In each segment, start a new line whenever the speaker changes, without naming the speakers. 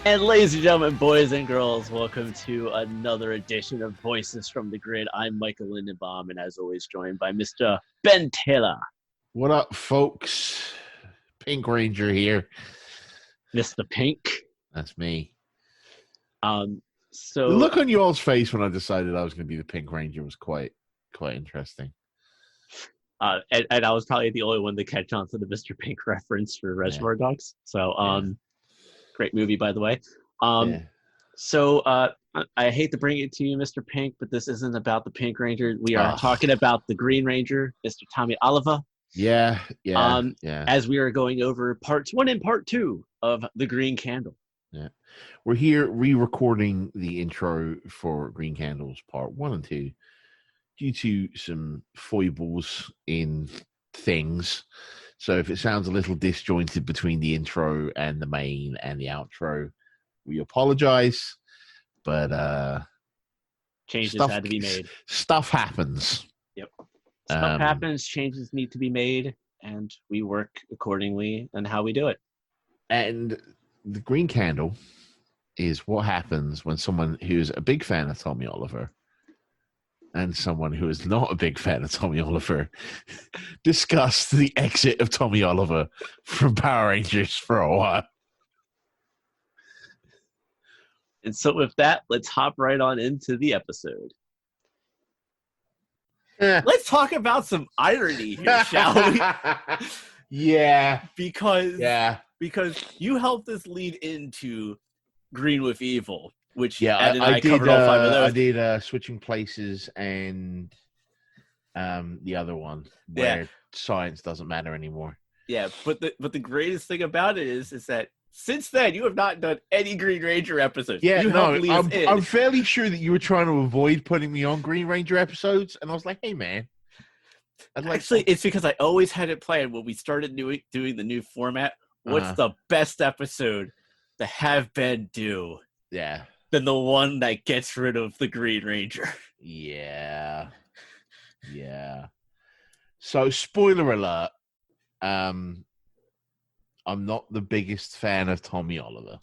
And ladies and gentlemen, boys and girls, welcome to another edition of Voices from the Grid. I'm Michael Lindenbaum, and as always, joined by Mr. Ben Taylor.
What up, folks? Pink Ranger here.
Mr. Pink.
That's me.
So
The look on your all's face when I decided I was going to be the Pink Ranger was quite interesting.
And I was probably the only one to catch on to the Mr. Pink reference for Reservoir Dogs. So, great movie, by the way. So I hate to bring it to you, Mr. Pink, but this isn't about the Pink Ranger. We are talking about the Green Ranger, Mr. Tommy Oliver.
Yeah.
As we are going over parts 1 and part 2 of The Green Candle.
Yeah. We're here re-recording the intro for Green Candles part 1 and 2 due to some foibles in things. So if it sounds a little disjointed between the intro and the main and the outro, we apologize. But
changes had to be made.
Stuff happens.
Yep. Stuff happens, changes need to be made, and we work accordingly on how we do it.
And the Green Candle is what happens when someone who's a big fan of Tommy Oliver and someone who is not a big fan of Tommy Oliver discuss the exit of Tommy Oliver from Power Rangers for a while.
And so with that, let's hop right on into the episode. Let's talk about some irony here, shall we?
Yeah.
Because you helped us lead into Green with Evil, which Ed and I covered all 5 of those.
I did Switching Places and the other one where science doesn't matter anymore.
Yeah, but the greatest thing about it is that since then, you have not done any Green Ranger episodes.
Yeah, I'm fairly sure that you were trying to avoid putting me on Green Ranger episodes, and I was like, hey, man.
Actually, it's because I always had it planned when we started doing the new format. What's the best episode to have Ben do?
Yeah.
Than the one that gets rid of the Green Ranger.
Yeah. So, spoiler alert. I'm not the biggest fan of Tommy Oliver.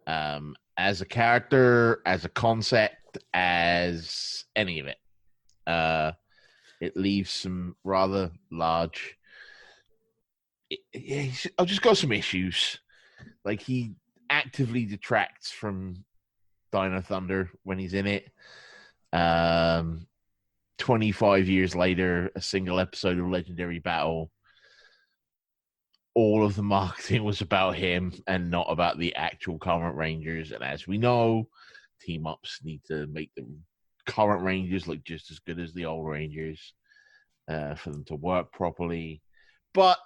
As a character, as a concept, as any of it. It leaves some rather large... I've just got some issues. Like, he actively detracts from Dino Thunder when he's in it. 25 years later, a single episode of Legendary Battle. All of the marketing was about him and not about the actual current Rangers. And as we know, team-ups need to make the current Rangers look just as good as the old Rangers for them to work properly. But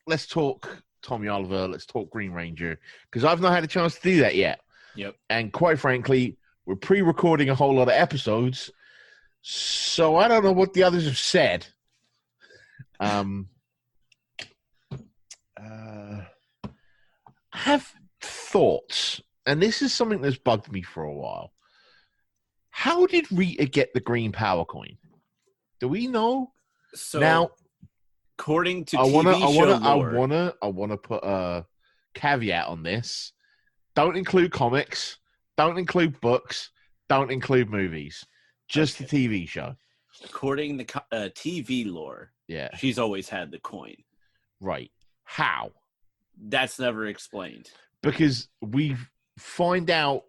let's talk Tommy Oliver. Let's talk Green Ranger, because I've not had a chance to do that yet.
Yep.
And quite frankly, we're pre-recording a whole lot of episodes, so I don't know what the others have said. I have thoughts, and this is something that's bugged me for a while. How did Rita get the green power coin? Do we know?
So
now,
according to
I wanna
put
a caveat on this. Don't include comics. Don't include books. Don't include movies. Just the TV show.
According to TV lore, she's always had the coin.
Right. How?
That's never explained.
Because we find out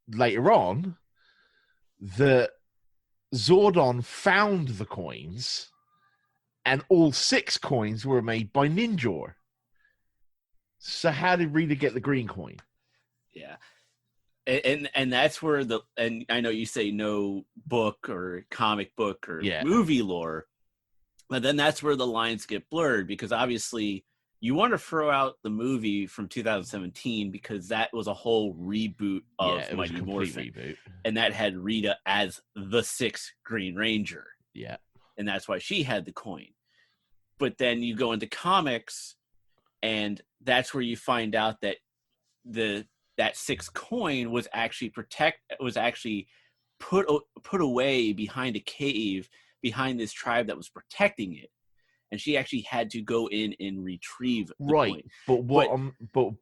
later on that Zordon found the coins, and all 6 coins were made by Ninjor. So how did Rita get the green coin?
Yeah. And that's where and I know you say no book or comic book or movie lore, but then that's where the lines get blurred, because obviously you want to throw out the movie from 2017 because that was a whole reboot of Mighty Morphin. Reboot. And that had Rita as the 6th Green Ranger.
Yeah.
And that's why she had the coin. But then you go into comics, and that's where you find out that that 6th coin was actually put away behind a cave behind this tribe that was protecting it. and she actually had to go in and retrieve the
right.
coin.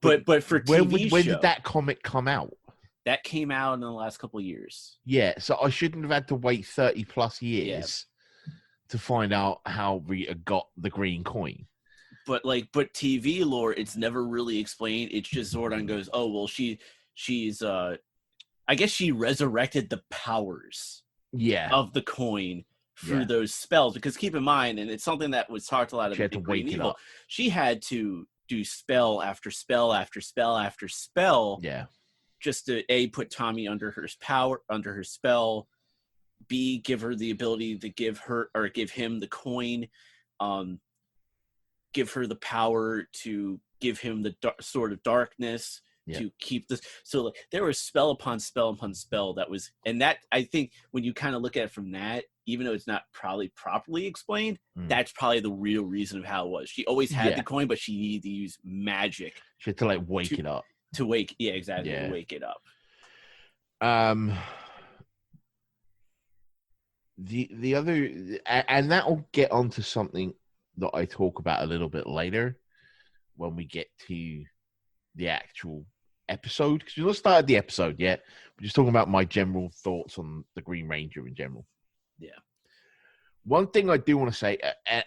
But for TV
when did that comic come out?
That came out in the last couple of years.
Yeah, so I shouldn't have had to wait 30 plus years to find out how Rita got the green coin.
But TV lore, it's never really explained. It's just Zordon goes, oh well, she's I guess she resurrected the powers of the coin through those spells. Because keep in mind, and it's something that was talked a lot about in Green Evil, she had to do spell after spell after spell after spell.
Yeah.
Just to A, put Tommy under her spell, B, give her the ability to give him the coin, give her the power to give him the sword of darkness, to keep this. So there was spell upon spell upon spell that was, and that, I think when you kind of look at it from that, even though it's not probably properly explained, that's probably the real reason of how it was. She always had the coin, but she needed to use magic.
She had to wake it up.
To wake, to wake it up.
The other, and that'll get onto something that I talk about a little bit later when we get to the actual episode, because we've not started the episode yet. We're just talking about my general thoughts on the Green Ranger in general.
Yeah.
One thing I do want to say,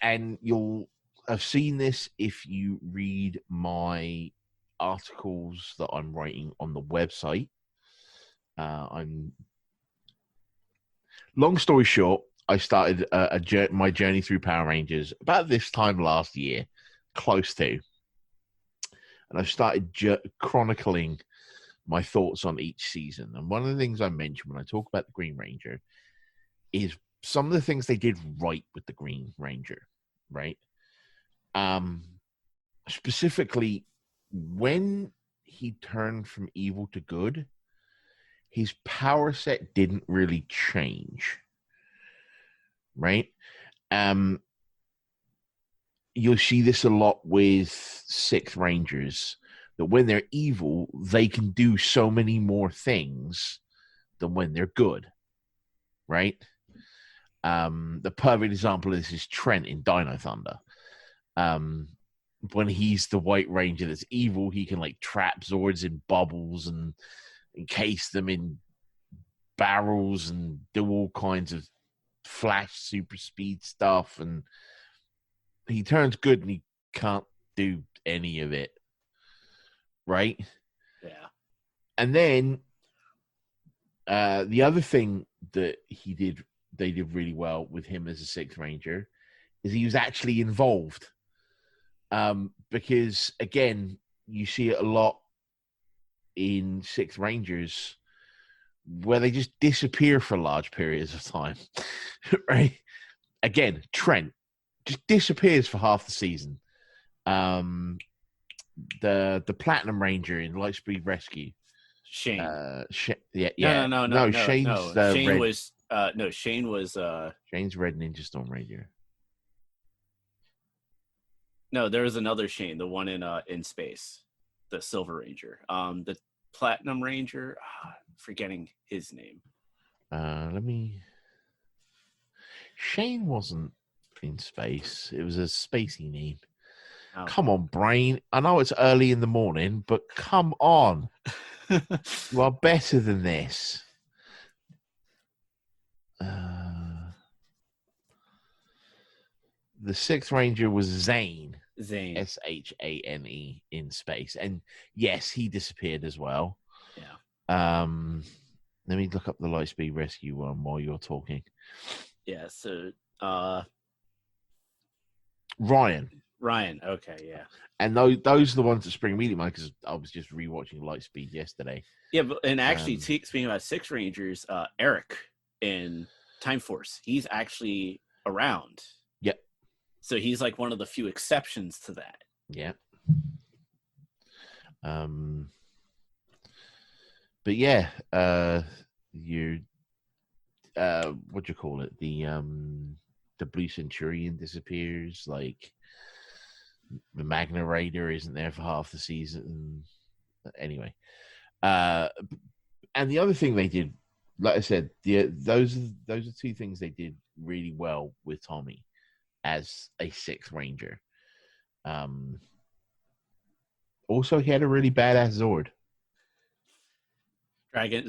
and you'll have seen this if you read my articles that I'm writing on the website. Long story short, I started my journey through Power Rangers about this time last year, close to, and I've started chronicling my thoughts on each season. And one of the things I mentioned when I talk about the Green Ranger is some of the things they did right with the Green Ranger, right? Specifically, when he turned from evil to good, his power set didn't really change, right? You'll see this a lot with Sixth Rangers, that when they're evil, they can do so many more things than when they're good, right? The perfect example of this is Trent in Dino Thunder. When he's the White Ranger that's evil, he can trap Zords in bubbles and encase them in barrels and do all kinds of flash super speed stuff. And he turns good and he can't do any of it. Right?
Yeah.
And then the other thing that they did really well with him as a Sixth Ranger is he was actually involved. Because again, you see it a lot in Sixth Rangers where they just disappear for large periods of time, right? Again, Trent just disappears for half the season. The Platinum Ranger in Lightspeed Rescue,
Shane.
No.
Shane's Shane red. Was Shane was
Shane's Red Ninja Storm Ranger.
No, there was another Shane, the one in space, the Silver Ranger. The Platinum Ranger, forgetting his name.
Shane wasn't in space. It was a spacey name. Oh. Come on, brain. I know it's early in the morning, but come on. You are better than this. The Sixth Ranger was Zane. Shane in space. And yes, he disappeared as well.
Yeah.
Let me look up the Lightspeed Rescue one while you're talking.
Yeah, so
Ryan.
Okay, yeah.
And those are the ones that spring immediately to mind because I was just rewatching Lightspeed yesterday.
Yeah, and actually, speaking about Six Rangers, Eric in Time Force, he's actually around.
Yep.
So he's one of the few exceptions to that.
Yeah. But yeah, you what do you call it? The Blue Centurion disappears. The Magna Raider isn't there for half the season. Anyway, and the other thing they did, like I said, those are two things they did really well with Tommy. as a sixth Ranger. Also, he had a really badass Zord.
Dragon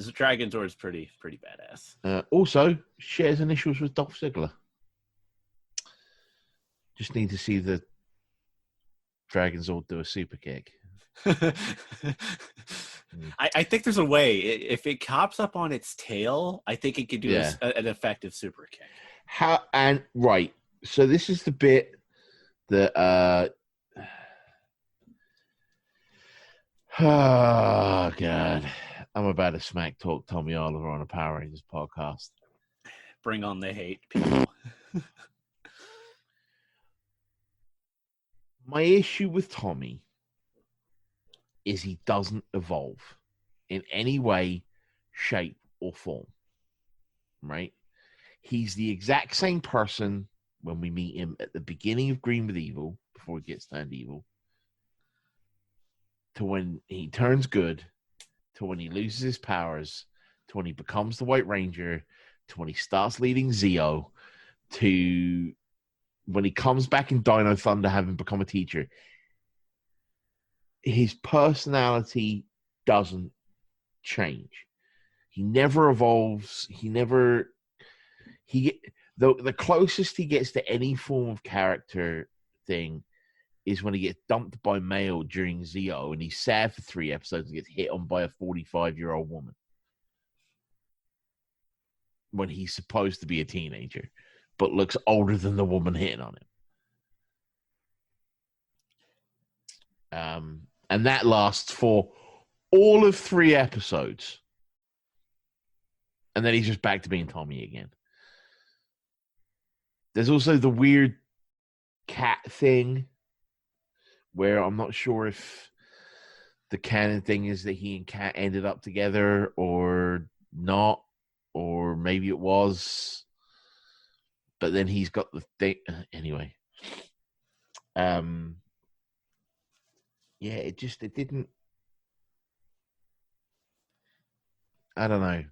Zord's pretty badass.
Also, shares initials with Dolph Ziggler. Just need to see the Dragon Zord do a super kick.
I think there's a way. If it cops up on its tail, I think it could do an effective super kick.
Right. So this is the bit that oh God. I'm about to smack talk Tommy Oliver on a Power Rangers podcast.
Bring on the hate, people.
My issue with Tommy is he doesn't evolve in any way, shape, or form. Right? He's the exact same person when we meet him at the beginning of Green with Evil, before he gets turned evil, to when he turns good, to when he loses his powers, to when he becomes the White Ranger, to when he starts leading Zeo, to when he comes back in Dino Thunder having become a teacher. His personality doesn't change. He never evolves. The closest he gets to any form of character thing is when he gets dumped by mail during Zeo, and he's sad for 3 episodes and gets hit on by a 45-year-old woman when he's supposed to be a teenager, but looks older than the woman hitting on him. And that lasts for all of 3 episodes. And then he's just back to being Tommy again. There's also the weird cat thing where I'm not sure if the canon thing is that he and Cat ended up together or not, or maybe it was. But then he's got the thing. Anyway. Yeah, it didn't. I don't know.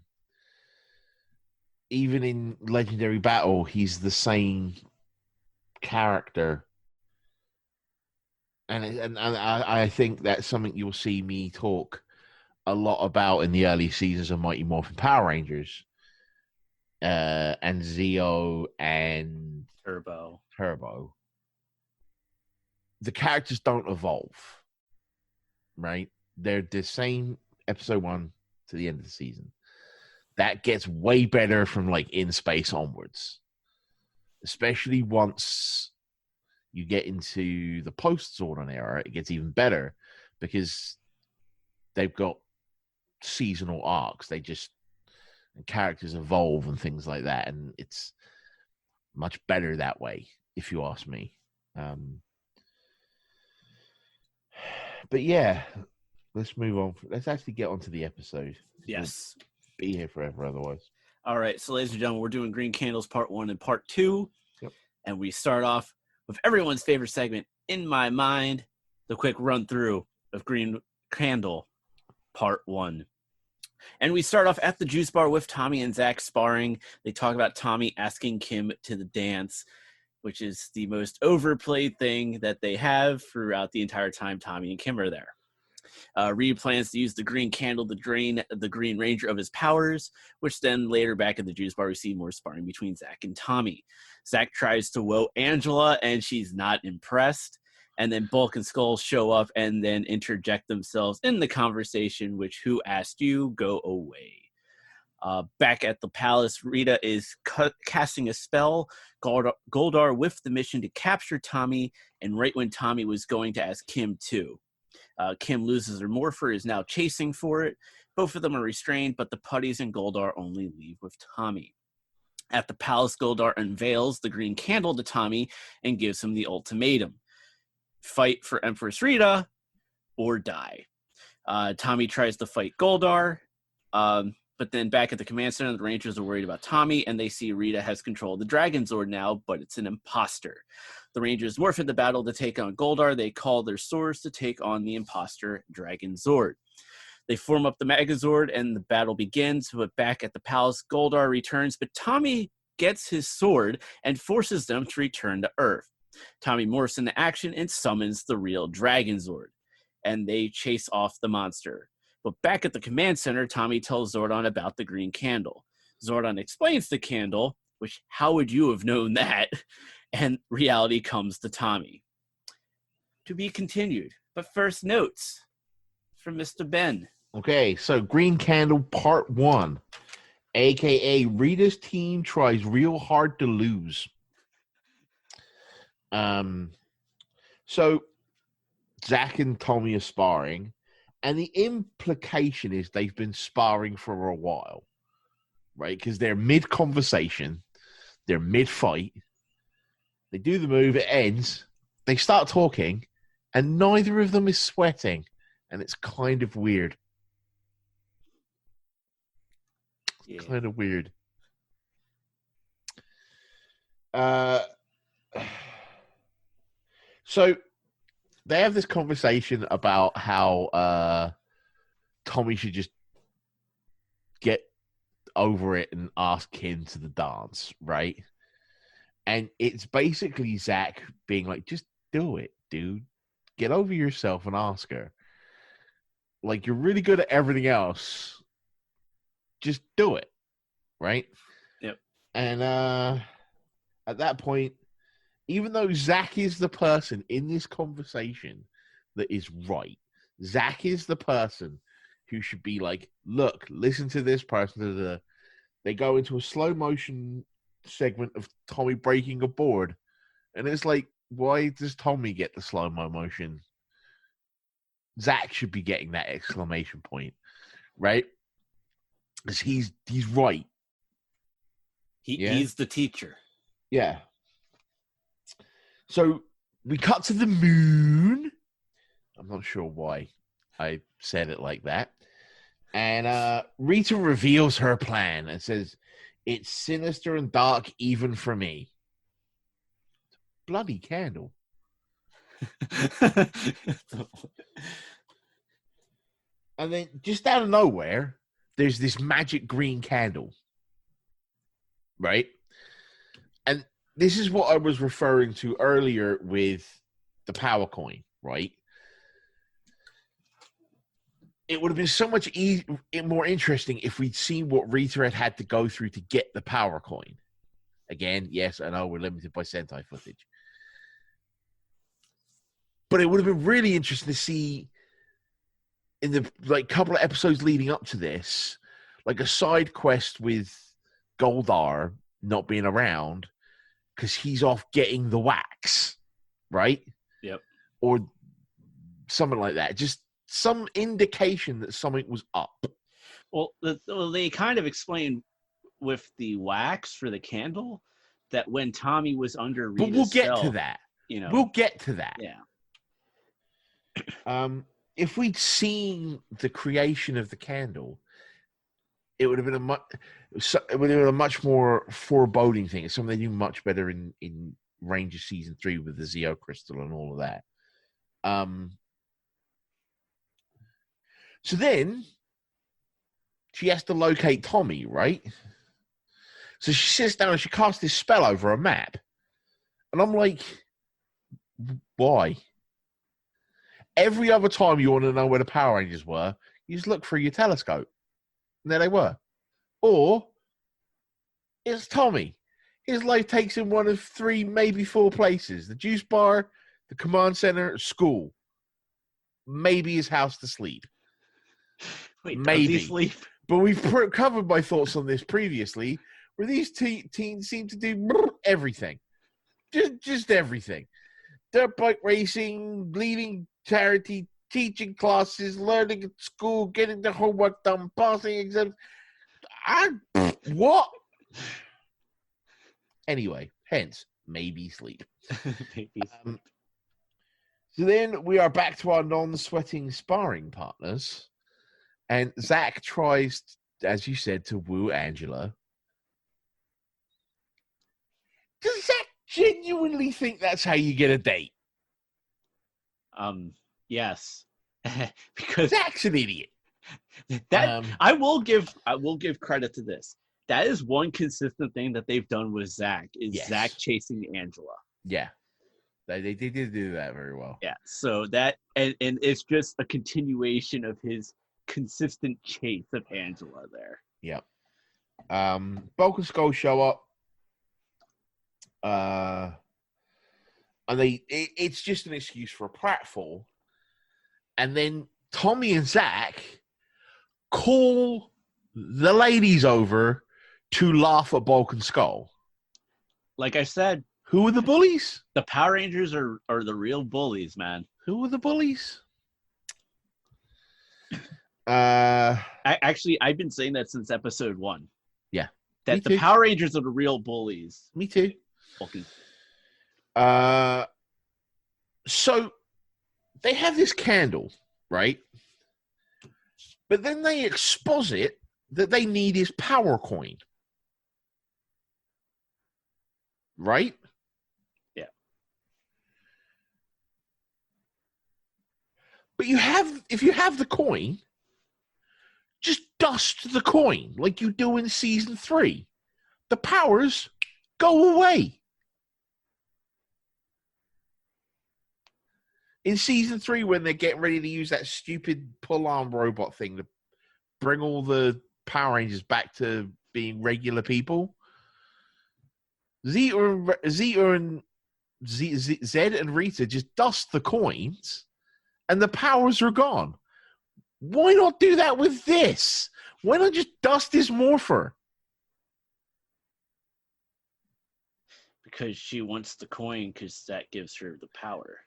Even in Legendary Battle, he's the same character. And I think that's something you'll see me talk a lot about in the early seasons of Mighty Morphin Power Rangers. And Zeo and
Turbo.
The characters don't evolve, right? They're the same episode 1 to the end of the season. That gets way better from like In Space onwards, especially once you get into the post-Zordon era. It gets even better because they've got seasonal arcs. Characters evolve and things like that, and it's much better that way, if you ask me. But yeah, let's move on. Let's actually get onto the episode.
Yes.
We'll be here forever otherwise.
All right, so ladies and gentlemen, we're doing Green Candles Part 1 and Part 2.
Yep.
And we start off with everyone's favorite segment, In My Mind, the quick run-through of Green Candle Part 1. And we start off at the juice bar with Tommy and Zach sparring. They talk about Tommy asking Kim to the dance, which is the most overplayed thing that they have throughout the entire time Tommy and Kim are there. Reed plans to use the green candle to drain the Green Ranger of his powers, which then later back at the juice bar we see more sparring between Zach and Tommy. Zach tries to woo Angela, and she's not impressed. And then Bulk and Skull show up and then interject themselves in the conversation, which who asked you, go away. Back at the palace, Rita is casting a spell, Goldar with the mission to capture Tommy, and right when Tommy was going to ask Kim too. Kim loses her morpher, is now chasing for it. Both of them are restrained, but the putties and Goldar only leave with Tommy. At the palace, Goldar unveils the green candle to Tommy and gives him the ultimatum. Fight for Empress Rita or die. Tommy tries to fight Goldar, but then back at the command center, the Rangers are worried about Tommy, and they see Rita has control of the Dragon Zord now, but it's an imposter. The Rangers morph in the battle to take on Goldar. They call their swords to take on the imposter Dragon Zord. They form up the Megazord, and the battle begins, but back at the palace, Goldar returns, but Tommy gets his sword and forces them to return to Earth. Tommy morphs into action and summons the real Dragon Zord, and they chase off the monster. But back at the command center, Tommy tells Zordon about the green candle. Zordon explains the candle, which, how would you have known that? And reality comes to Tommy. To be continued, but first notes from Mr. Ben.
Okay, so Green Candle Part 1, a.k.a. Rita's team tries real hard to lose. So Zach and Tommy are sparring, and the implication is they've been sparring for a while, right? Because they're mid-conversation, they're mid-fight, they do the move, it ends, they start talking, and neither of them is sweating, and it's kind of weird.
Yeah.
Kind of weird. So they have this conversation about how Tommy should just get over it and ask him to the dance, right? And it's basically Zach being like, just do it, dude. Get over yourself and ask her. Like, you're really good at everything else. Just do it, right?
Yep.
And at that point, even though Zach is the person in this conversation that is right, Zach is the person who should be like, look, listen to this person. They go into a slow motion segment of Tommy breaking a board. And it's like, why does Tommy get the slow-mo motion? Zach should be getting that exclamation point, right? Because he's right.
He's the teacher.
Yeah. So we cut to the moon. I'm not sure why I said it like that. And Rita reveals her plan and says, it's sinister and dark even for me. Bloody candle. And then just out of nowhere, there's this magic green candle. Right? And this is what I was referring to earlier with the power coin, right? It would have been so much more interesting if we'd seen what Rita had to go through to get the power coin. Again, yes, I know we're limited by Sentai footage. But it would have been really interesting to see in the couple of episodes leading up to this, like a side quest with Goldar not being around because he's off getting the wax, right?
Yep.
Or something like that. Just some indication that something was up.
Well, they kind of explained with the wax for the candle that when Tommy was under Rita's
but we'll get
spell,
to that.
You know,
we'll get to that.
Yeah.
If we'd seen the creation of the candle, it would have been a much more foreboding thing. It's something they do much better in Rangers season 3 with the Zeo crystal and all of that. So then she has to locate Tommy, right? So she sits down and she casts this spell over a map. And I'm like, why? Every other time you want to know where the Power Rangers were, you just look through your telescope. And there they were. Or it's Tommy. His life takes him one of 3, maybe 4 places. The juice bar, the command center, school. Maybe his house to sleep.
Wait,
maybe.
Does he sleep?
But we've covered my thoughts on this previously, where these teens seem to do everything. Just everything. Dirt bike racing, leading charity, teaching classes, learning at school, getting the homework done, passing exams. What? Anyway, hence, maybe sleep.
Maybe sleep.
So then we are back to our non-sweating sparring partners. And Zach tries, as you said, to woo Angela. Does Zach genuinely think that's how you get a date?
Yes. Because
Zach's an idiot.
I will give credit to this. That is one consistent thing that they've done with Zach, is Zach chasing Angela.
Yeah. They did do that very well.
Yeah, so that, and it's just a continuation of his consistent chase of Angela there.
Yep. Bulk and Skull show up. And it's just an excuse for a pratfall. And then Tommy and Zach call the ladies over to laugh at Bulk and Skull.
Like I said,
who are the bullies?
The Power Rangers are the real bullies, man.
Who are the bullies?
I've been saying that since episode 1.
Yeah.
That the Power Rangers are the real bullies.
Me too.
Okay.
So they have this candle, right? But then they exposit that they need his power coin. Right?
Yeah.
But if you have the coin, just dust the coin like you do in season 3. The powers go away. In season 3, when they're getting ready to use that stupid pull-arm robot thing to bring all the Power Rangers back to being regular people, Zed and Rita just dust the coins, and the powers are gone. Why not do that with this? Why not just dust his morpher?
Because she wants the coin, because that gives her the power.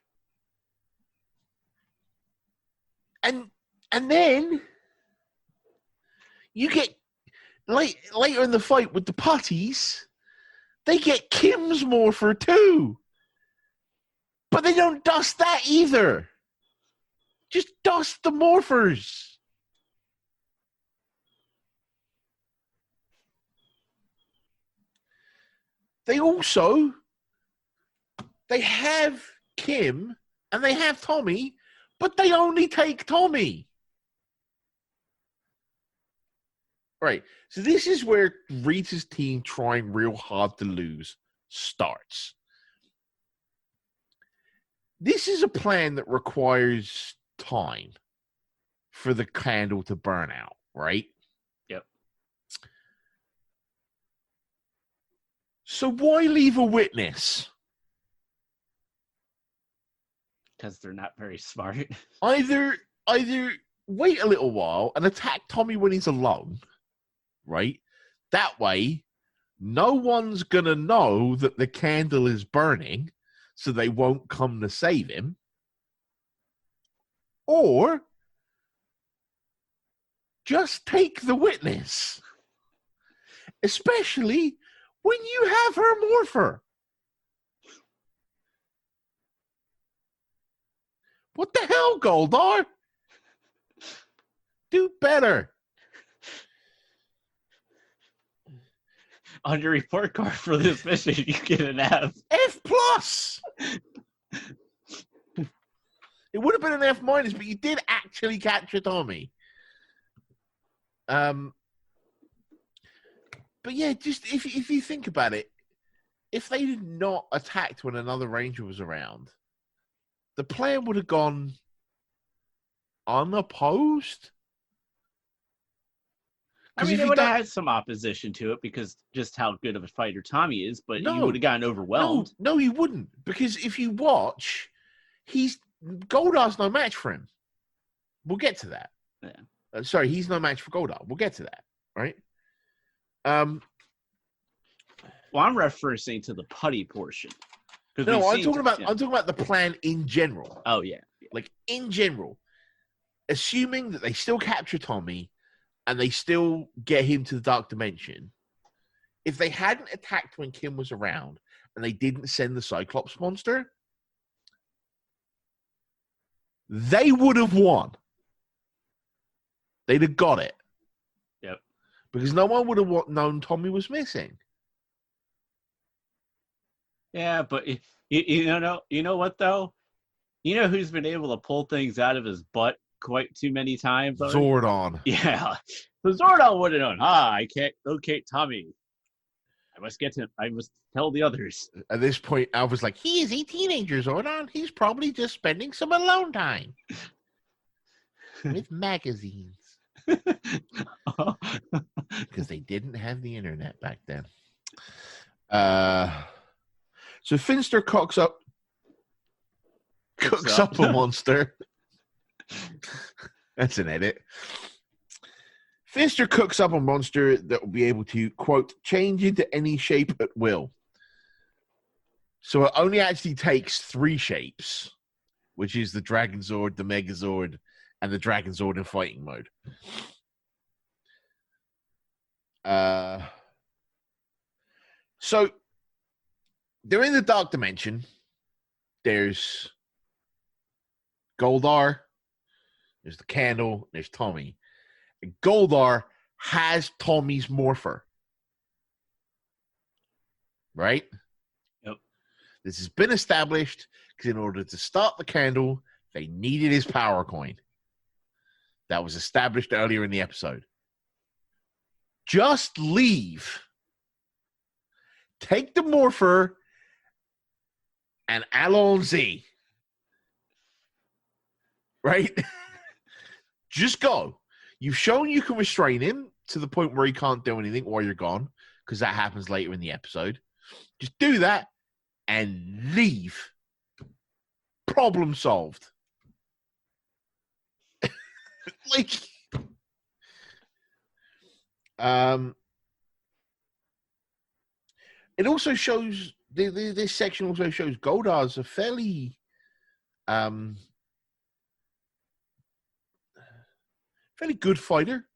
And then you get later in the fight with the putties, they get Kim's morpher too. But they don't dust that either. Just dust the morphers. They have Kim and they have Tommy, but they only take Tommy. Right. So this is where Rita's team trying real hard to lose starts. This is a plan that requires time for the candle to burn out, right?
Yep.
So why leave a witness?
Because they're not very smart.
Either wait a little while and attack Tommy when he's alone, right? That way, no one's going to know that the candle is burning, so they won't come to save him. Or just take the witness. Especially when you have her morpher. What the hell, Goldar? Do better.
On your report card for this mission, you get an F.
F+. It would have been an F-, but you did actually capture Tommy. But yeah, just if you think about it, if they did not attacked when another Ranger was around, the plan would have gone unopposed.
I mean, they would have had some opposition to it because just how good of a fighter Tommy is, but he would have gotten overwhelmed.
No, he wouldn't. Because if you watch, Goldar's no match for him. We'll get to that.
Yeah.
Sorry, he's no match for Goldar. We'll get to that, right?
Well, I'm referencing to the putty portion.
No, I'm talking about the plan in general.
Oh, yeah.
Like, in general. Assuming that they still capture Tommy and they still get him to the Dark Dimension. If they hadn't attacked when Kim was around and they didn't send the Cyclops monster, they would have won. They'd have got it.
Yep.
Because no one would have known Tommy was missing.
Yeah, but you know what though? You know who's been able to pull things out of his butt quite too many times?
Zordon.
Yeah, So Zordon would have known. I can't locate Tommy. I must get him. I must tell the others.
At this point, Alpha's like, he is a teenager, Zordon. He's probably just spending some alone time with magazines. Because they didn't have the internet back then. So Finster cooks up a monster. That's an edit. Finster cooks up a monster that will be able to, quote, change into any shape at will. So it only actually takes 3 shapes, which is the Dragon Zord, the Megazord, and the Dragon Zord in fighting mode. So they're in the Dark Dimension. There's Goldar, there's the Candle, there's Tommy. And Goldar has Tommy's Morpher. Right?
Yep.
This has been established because in order to start the Candle, they needed his power coin. That was established earlier in the episode. Just leave. Take the Morpher and Allons-y. Right? Just go. You've shown you can restrain him to the point where he can't do anything while you're gone, because that happens later in the episode. Just do that and leave. Problem solved. Like, it also shows this section also shows Goldar's a fairly fairly good fighter.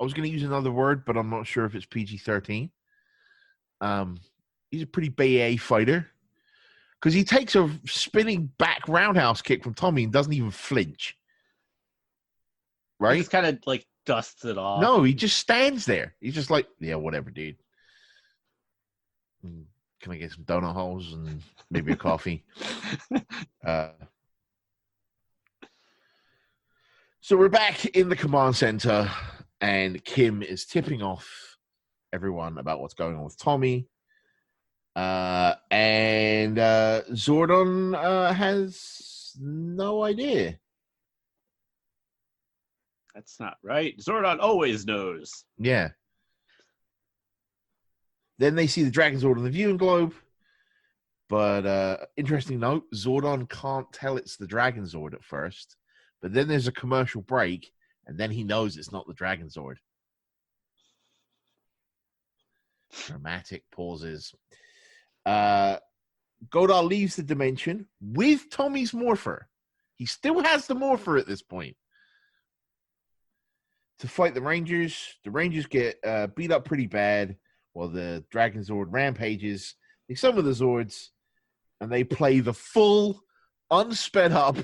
I was going to use another word, but I'm not sure if it's PG-13. He's a pretty BA fighter because he takes a spinning back roundhouse kick from Tommy and doesn't even flinch. Right?
He just kind of like dusts it off.
No, he just stands there. He's just like, yeah, whatever, dude. Can I get some donut holes and maybe a coffee? So we're back in the command center, and Kim is tipping off everyone about what's going on with Tommy. And Zordon has no idea.
That's not right. Zordon always knows.
Yeah. Then they see the Dragon Zord on the viewing globe. But interesting note, Zordon can't tell it's the Dragon Zord at first. But then there's a commercial break, and then he knows it's not the Dragon Zord. Dramatic pauses. Goldar leaves the dimension with Tommy's Morpher. He still has the Morpher at this point. To fight the Rangers. The Rangers get beat up pretty bad while the Dragon Zord rampages. They summon the Zords, and they play the full, unsped up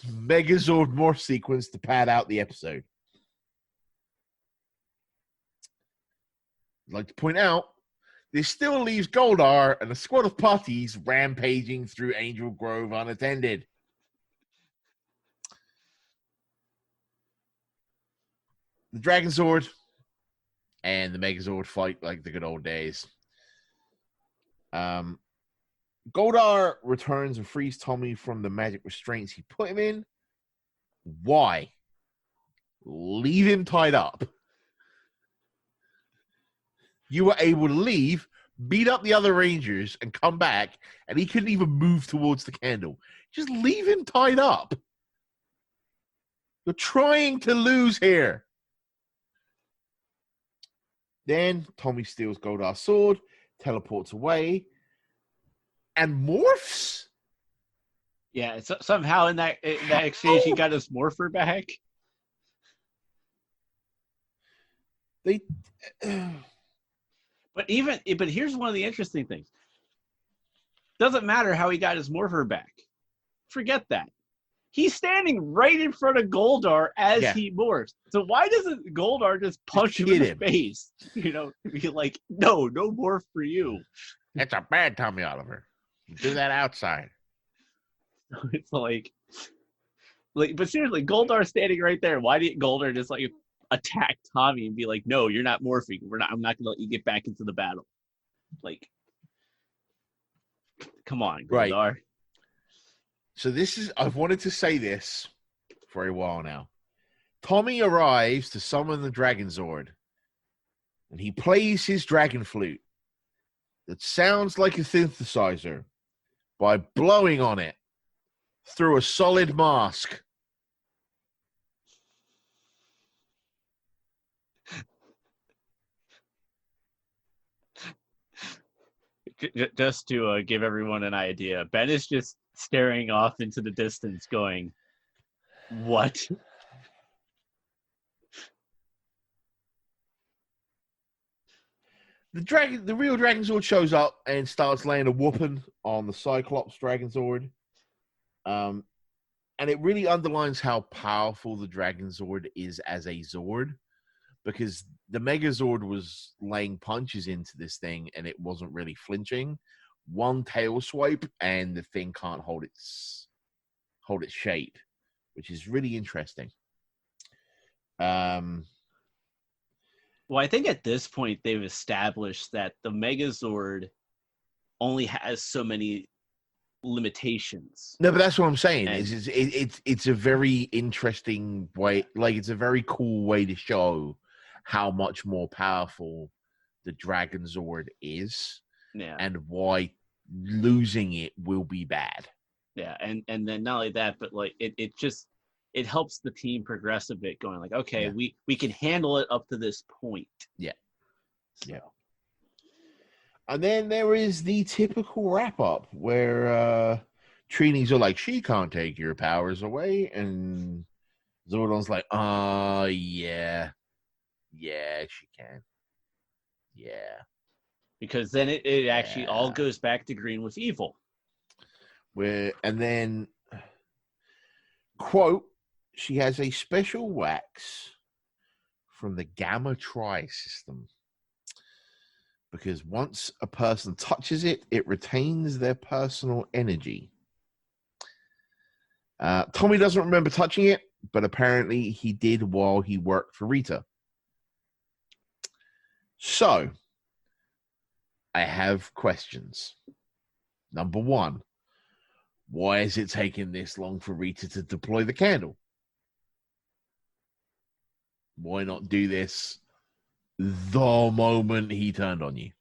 Megazord morph sequence to pad out the episode. I'd like to point out, this still leaves Goldar and a squad of putties rampaging through Angel Grove unattended. The Dragon Zord and the Megazord fight like the good old days. Goldar returns and frees Tommy from the magic restraints he put him in. Why? Leave him tied up. You were able to leave, beat up the other Rangers, and come back, and he couldn't even move towards the candle. Just leave him tied up. You're trying to lose here. Then Tommy steals Goldar's sword, teleports away, and morphs.
Yeah, so somehow in that exchange, he got his Morpher back.
They,
but here's one of the interesting things. Doesn't matter how he got his Morpher back. Forget that. He's standing right in front of Goldar as he morphs. So why doesn't Goldar just punch him in the face? You know, be like, no morph for you.
That's a bad Tommy Oliver. You do that outside.
It's like, but seriously, Goldar's standing right there. Why didn't Goldar just like attack Tommy and be like, "No, you're not morphing. I'm not gonna let you get back into the battle." Like, come on, Goldar.
Right. So I've wanted to say this for a while now. Tommy arrives to summon the Dragon Zord, and he plays his dragon flute that sounds like a synthesizer by blowing on it through a solid mask.
Just to give everyone an idea, Ben is just staring off into the distance going, "What?"
The real Dragon Zord shows up and starts laying a whooping on the Cyclops Dragon Zord. And it really underlines how powerful the Dragon Zord is as a Zord, because the Megazord was laying punches into this thing and it wasn't really flinching. One tail swipe and the thing can't hold its shape, which is really interesting.
Well, I think at this point they've established that the Megazord only has so many limitations.
No, but that's what I'm saying. It's a very interesting way. Like, it's a very cool way to show how much more powerful the Dragon Zord is, and why losing it will be bad.
Yeah, and then not only that, but like it helps the team progress a bit, going like, okay, we can handle it up to this point.
Yeah. So. Yeah. And then there is the typical wrap up where Trini's are like, she can't take your powers away, and Zordon's like, yeah, she can. Yeah.
Because then it actually all goes back to Green with Evil.
And then, quote, she has a special wax from the Gamma Tri system, because once a person touches it, it retains their personal energy. Tommy doesn't remember touching it, but apparently he did while he worked for Rita. So, I have questions. Number one, why is it taking this long for Rita to deploy the candle? Why not do this the moment he turned on you?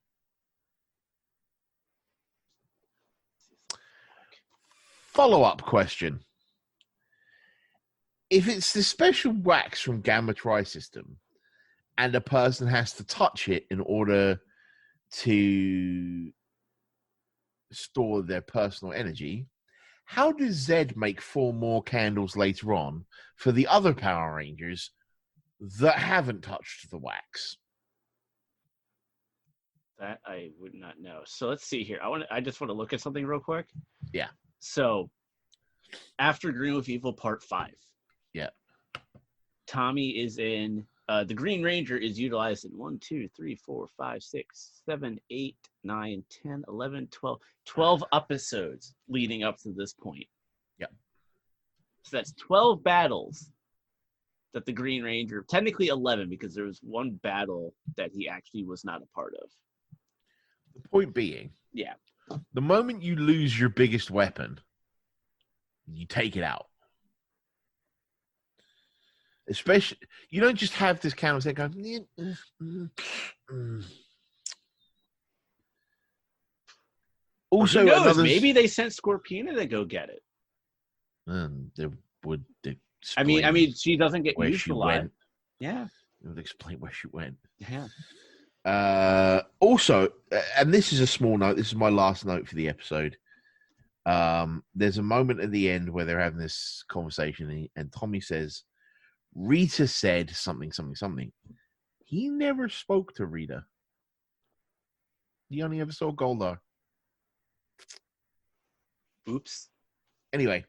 Follow-up question. If it's the special wax from Gamma Tri system and a person has to touch it in order to store their personal energy, how does Zed make 4 more candles later on for the other Power Rangers that haven't touched the wax?
That I would not know. So let's see here. I just want to look at something real quick.
Yeah.
So after Green with Evil Part 5.
Yeah.
Tommy is in the Green Ranger is utilized in 1, 2, 3, 4, 5, 6, 7, 8, 9, 10, 11, 12 episodes leading up to this point.
Yeah.
So that's 12 battles that the Green Ranger, technically 11, because there was one battle that he actually was not a part of.
The point being,
yeah,
the moment you lose your biggest weapon, you take it out. Especially, you don't just have this candle thing going. Also,
who knows? Maybe they sent Scorpina to go get it.
They would.
I mean, she doesn't get
where
used
she
a lot.
Went.
Yeah,
it would explain where she went.
Yeah.
Also, and this is a small note. This is my last note for the episode. There's a moment at the end where they're having this conversation, and Tommy says, Rita said something. He never spoke to Rita. He only ever saw Goldar.
Oops.
Anyway,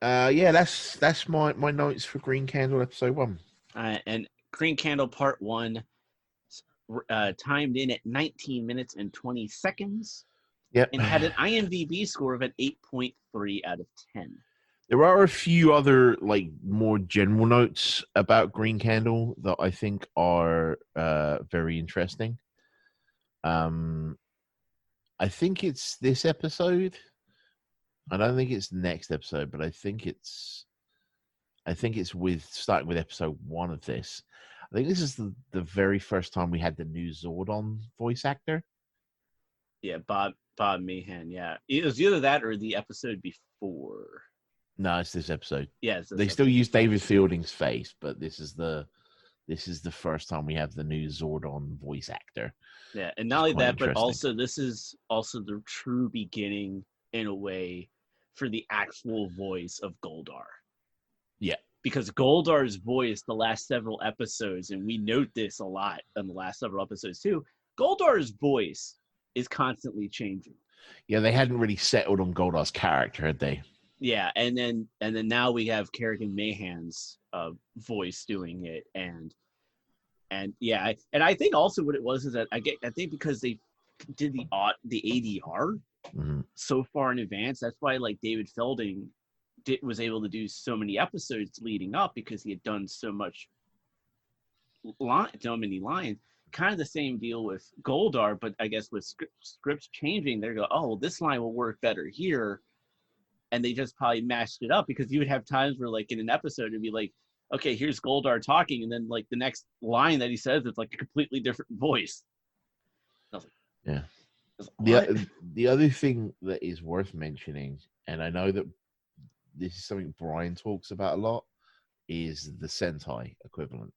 that's my notes for Green Candle episode 1.
And Green Candle Part 1 timed in at 19 minutes and 20 seconds.
Yep.
And had an IMDb score of an 8.3 out of 10.
There are a few other like more general notes about Green Candle that I think are very interesting. I think it's this episode. I don't think it's the next episode, but I think it's with starting with episode 1 of this. I think this is the very first time we had the new Zordon voice actor.
Yeah, Bob Meehan. Yeah, it was either that or the episode before.
No, it's this episode.
Yeah,
they still use David Fielding's face, but this is the first time we have the new Zordon voice actor.
Yeah, and not only that, but also this is also the true beginning, in a way, for the actual voice of Goldar.
Yeah.
Because Goldar's voice, the last several episodes, and we note this a lot in the last several episodes too, Goldar's voice is constantly changing.
Yeah, they hadn't really settled on Goldar's character, had they?
Yeah, and then now we have Kerrigan Mayhan's voice doing it, and yeah, I think also what it was is that I think because they did the ADR so far in advance, that's why like David Fielding was able to do so many episodes leading up, because he had done so many lines. Kind of the same deal with Goldar, but I guess with scripts changing, they go, oh, well, this line will work better here, and they just probably mashed it up, because you would have times where like in an episode it'd be like, okay, here's Goldar talking, and then like the next line that he says, it's like a completely different voice.
Yeah. The other thing that is worth mentioning, and I know that this is something Brian talks about a lot, is the Sentai equivalent.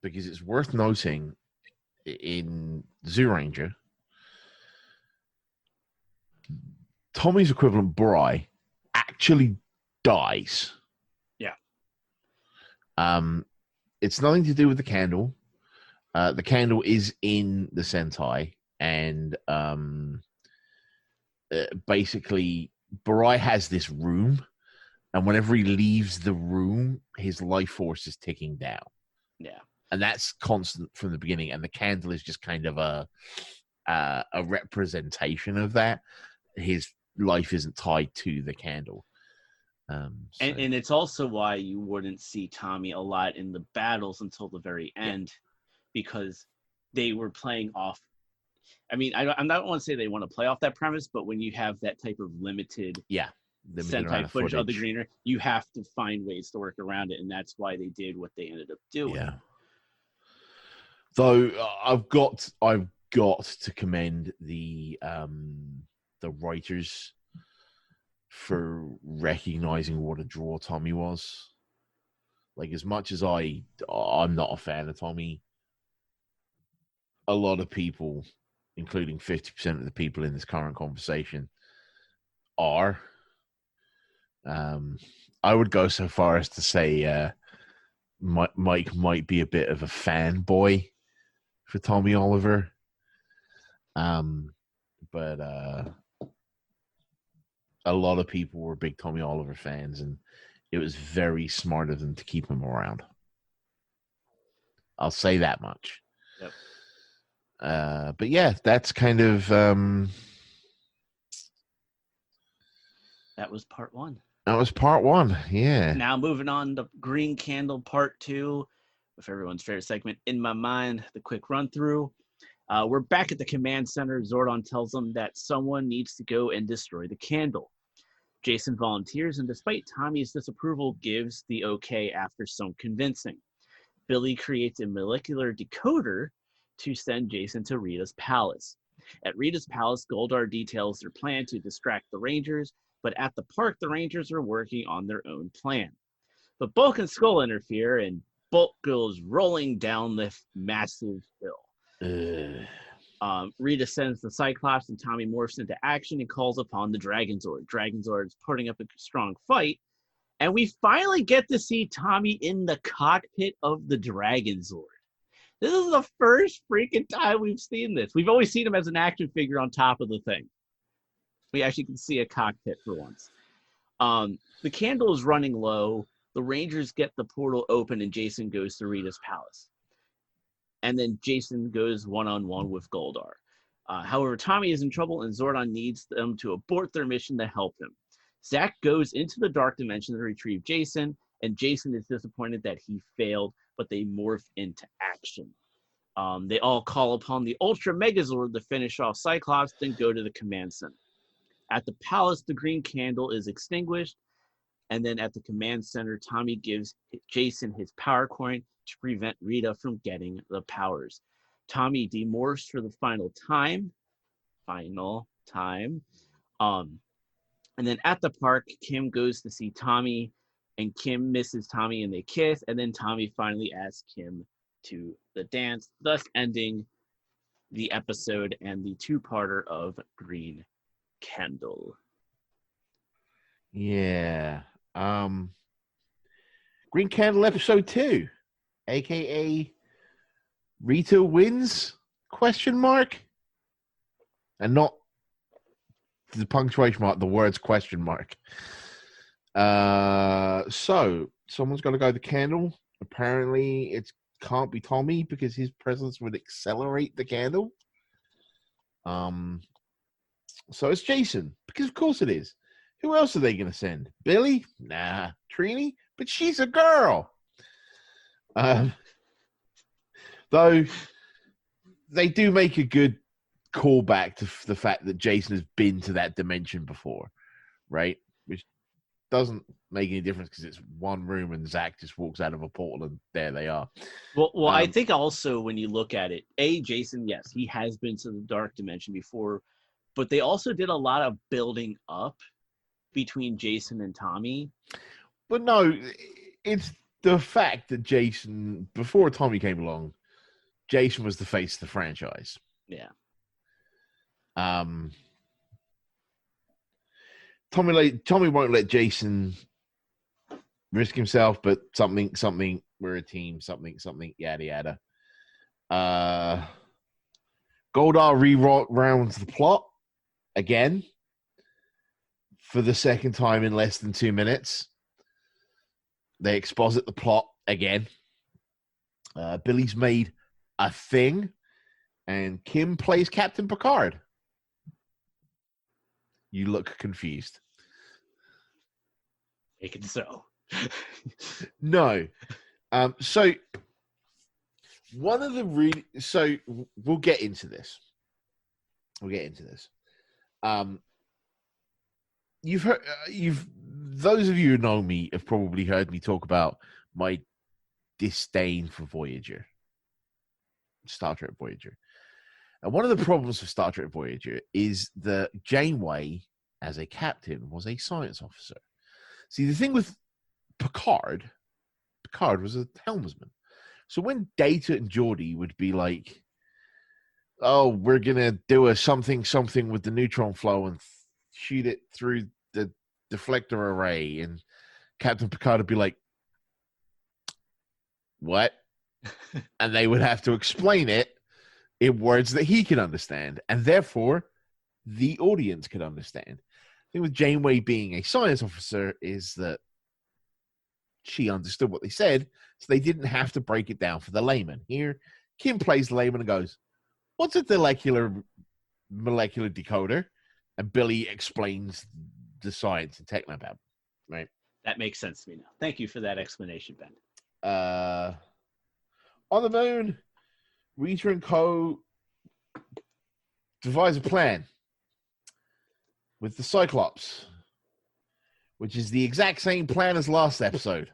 Because it's worth noting in Zyuranger, Tommy's equivalent, Burai, actually dies.
Yeah.
It's nothing to do with the candle. The candle is in the Sentai, and basically Burai has this room, and whenever he leaves the room, his life force is ticking down.
Yeah.
And that's constant from the beginning, and the candle is just kind of a representation of that. His life isn't tied to the candle. And
it's also why you wouldn't see Tommy a lot in the battles until the very end, because they were playing off. I mean, I don't want to say they want to play off that premise, but when you have that type of limited Sentai footage of the Greener, you have to find ways to work around it, and that's why they did what they ended up doing.
Yeah. Though I've got to commend the writers for recognizing what a draw Tommy was. Like, as much as I'm not a fan of Tommy, a lot of people, including 50% of the people in this current conversation, are. I would go so far as to say Mike might be a bit of a fanboy for Tommy Oliver. But a lot of people were big Tommy Oliver fans, and it was very smart of them to keep him around. I'll say that much.
Yep.
But yeah, that's kind of
that was part 1.
That was part 1, yeah.
Now moving on to Green Candle part 2, with everyone's favorite segment, In My Mind, the quick run through. We're back at the command center. Zordon tells them that someone needs to go and destroy the candle. Jason volunteers, and despite Tommy's disapproval, gives the okay after some convincing. Billy creates a molecular decoder to send Jason to Rita's palace. At Rita's palace, Goldar details their plan to distract the Rangers, but at the park, the Rangers are working on their own plan. But Bulk and Skull interfere, and Bulk goes rolling down the massive hill. Rita sends the Cyclops, and Tommy morphs into action and calls upon the Dragonzord. Dragonzord is putting up a strong fight, and we finally get to see Tommy in the cockpit of the Dragonzord. This is the first freaking time we've seen this. We've always seen him as an action figure on top of the thing. We actually can see a cockpit for once. The candle is running low. The Rangers get the portal open, and Jason goes to Rita's palace. And then Jason goes one-on-one with Goldar. However, Tommy is in trouble, and Zordon needs them to abort their mission to help him. Zach goes into the dark dimension to retrieve Jason, and Jason is disappointed that he failed, but they morph into action. They all call upon the Ultra Megazord to finish off Cyclops, then go to the command center. At the palace, the green candle is extinguished, and then at the command center, Tommy gives Jason his power coin to prevent Rita from getting the powers. Tommy demorphs for the final time. And then at the park, Kim goes to see Tommy, and Kim misses Tommy, and they kiss, and then Tommy finally asks Kim to the dance, thus ending the episode and the two-parter of Green Candle.
Yeah. Green Candle episode 2, aka Rita wins ? And not the punctuation mark, the words ? So someone's got to go the candle. Apparently it can't be Tommy because his presence would accelerate the candle. So it's Jason, because of course it is. Who else are they going to send? Billy? Nah. Trini? But she's a girl. Though they do make a good callback to the fact that Jason has been to that dimension before, right? Which doesn't make any difference because it's one room and Zach just walks out of a portal and there they are.
Well, I think also when you look at it, Jason, yes, he has been to the dark dimension before, but they also did a lot of building up between Jason and Tommy.
But no, it's the fact that Jason, before Tommy came along, Jason was the face of the franchise.
Yeah.
Tommy won't let Jason risk himself, but something, we're a team, something, yada, yada. Goldar re-rounds the plot again for the second time in less than 2 minutes. They exposit the plot again. Billy's made a thing, and Kim plays Captain Picard. You look confused.
Make it so.
No. So one of the so we'll get into this. You've heard, those of you who know me have probably heard me talk about my disdain for Voyager, Star Trek Voyager. And one of the problems with Star Trek Voyager is that Janeway, as a captain, was a science officer. See, the thing with Picard was a helmsman. So when Data and Geordi would be like, oh, we're going to do a something with the neutron flow and shoot it through the deflector array, and Captain Picard would be like, what? And they would have to explain it in words that he can understand, and therefore the audience can understand. The thing with Janeway being a science officer is that she understood what they said, so they didn't have to break it down for the layman. Here, Kim plays the layman and goes, what's a molecular decoder? And Billy explains the science and technobab, right?
That makes sense to me now. Thank you for that explanation, Ben.
On the moon, Rita and co. devise a plan with the Cyclops, which is the exact same plan as last episode.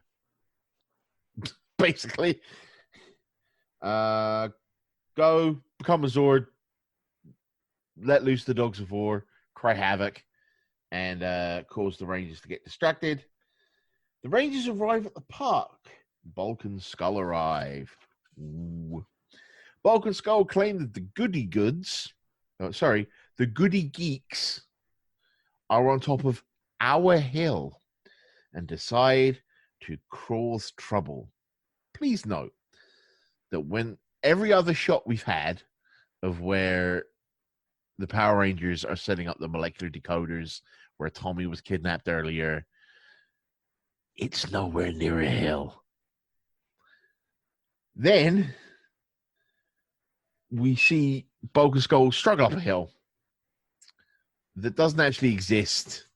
Basically, go become a Zord, let loose the dogs of war, cry havoc, and cause the Rangers to get distracted. The Rangers arrive at the park. Bulk and Skull arrive. Ooh. Bulk and Skull claim that the goody geeks are on top of our hill and decide to cause trouble. Please note that when every other shot we've had of where the Power Rangers are setting up the molecular decoders, where Tommy was kidnapped earlier, it's nowhere near a hill. Then we see Bulk and Skull struggle up a hill that doesn't actually exist.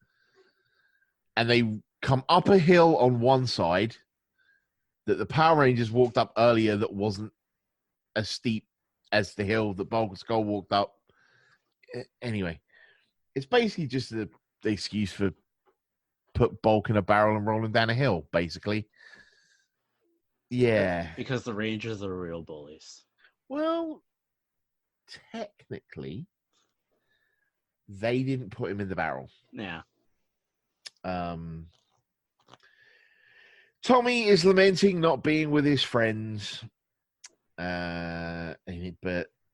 and they come up a hill on one side that the Power Rangers walked up earlier that wasn't as steep as the hill that Bulk and Skull walked up. Anyway, it's basically just the excuse for put Bulk in a barrel and rolling down a hill, basically. Yeah.
Because the Rangers are real bullies.
Well, technically, they didn't put him in the barrel.
Yeah.
Tommy is lamenting not being with his friends. But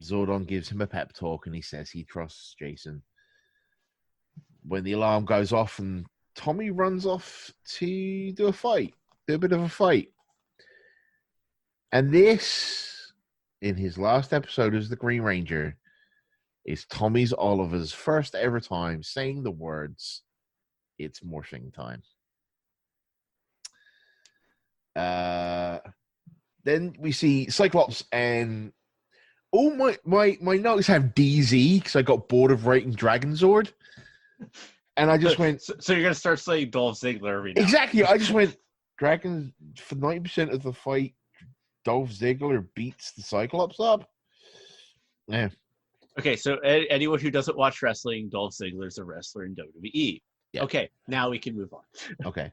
Zordon gives him a pep talk and he says he trusts Jason. When the alarm goes off and Tommy runs off to do a bit of a fight. And this, in his last episode as the Green Ranger, is Tommy's Oliver's first ever time saying the words, "It's morphing time." Then we see Cyclops and my notes have DZ because I got bored of writing Dragonzord. And I just went...
So you're going to start saying Dolph Ziggler every now.
Exactly. I just went, Dragons, for 90% of the fight, Dolph Ziggler beats the Cyclops up. Yeah.
Okay, so anyone who doesn't watch wrestling, Dolph Ziggler's a wrestler in WWE. Yeah. Okay, now we can move on.
Okay.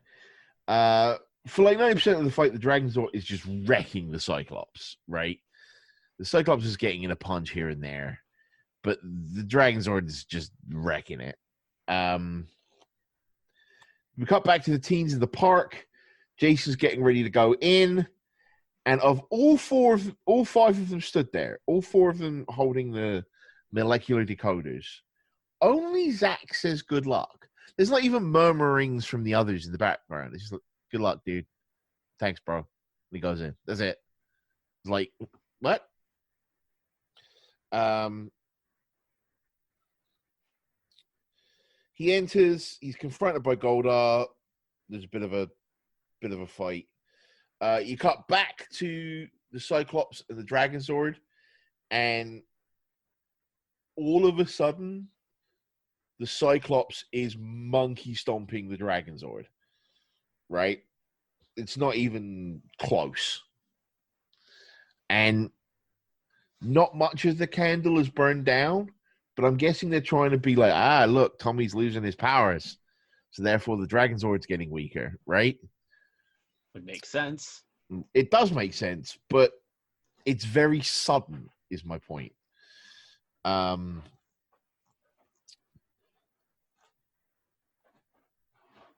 For like 90% of the fight, the Dragonzord is just wrecking the Cyclops, right? The Cyclops is getting in a punch here and there, but the Dragonzord is just wrecking it. We cut back to the teens in the park. Jason's getting ready to go in. And of all five of them stood there, all four of them holding the molecular decoders, only Zach says good luck. There's not even murmurings from the others in the background. It's just like, good luck, dude. Thanks, bro. And he goes in. That's it. It's like, what? He enters. He's confronted by Goldar. There's a bit of a fight. You cut back to the Cyclops and the Dragonzord, and all of a sudden, the Cyclops is monkey stomping the Dragonzord. Right? It's not even close. And not much of the candle is burned down, but I'm guessing they're trying to be like, look, Tommy's losing his powers. So therefore the Dragonzord's getting weaker, right?
Would make sense.
It does make sense, but it's very sudden, is my point.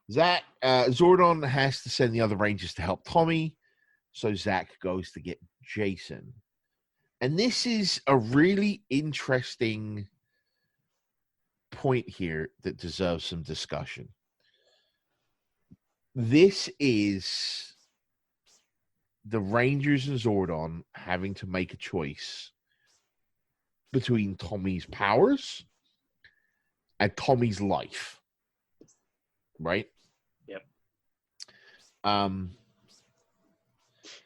Zordon has to send the other Rangers to help Tommy, so Zach goes to get Jason. And this is a really interesting point here that deserves some discussion. This is the Rangers and Zordon having to make a choice between Tommy's powers and Tommy's life. Right?
Yep.
And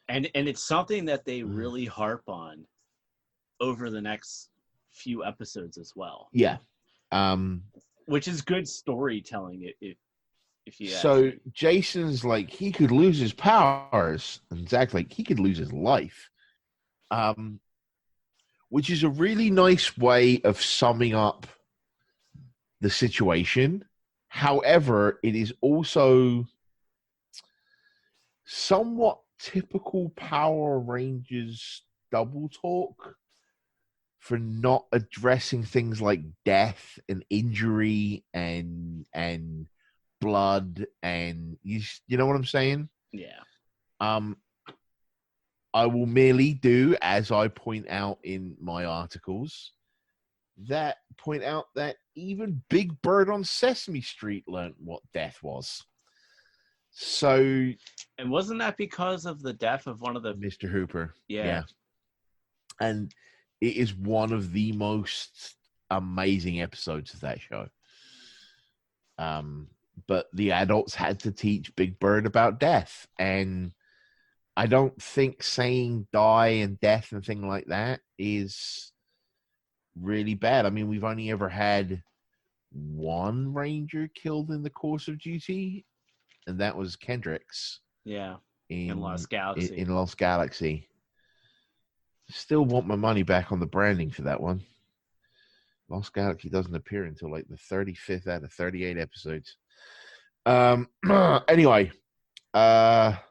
it's something that they really harp on over the next few episodes as well.
Yeah.
Which is good storytelling if you
So Jason's like, he could lose his powers, and Zach's like, he could lose his life. Which is a really nice way of summing up the situation. However, it is also somewhat typical Power Rangers double talk for not addressing things like death and injury and blood, and you know what I'm saying?
Yeah.
I will merely do, as I point out in my articles, that point out that even Big Bird on Sesame Street learned what death was. So,
and wasn't that because of the death of one of the
Mr. Hooper?
Yeah.
And it is one of the most amazing episodes of that show. But the adults had to teach Big Bird about death, and I don't think saying die and death and thing like that is really bad. I mean, we've only ever had one Ranger killed in the course of duty, and that was Kendricks.
Yeah, in Lost Galaxy.
In Lost Galaxy. Still want my money back on the branding for that one. Lost Galaxy doesn't appear until like the 35th out of 38 episodes. Anyway, but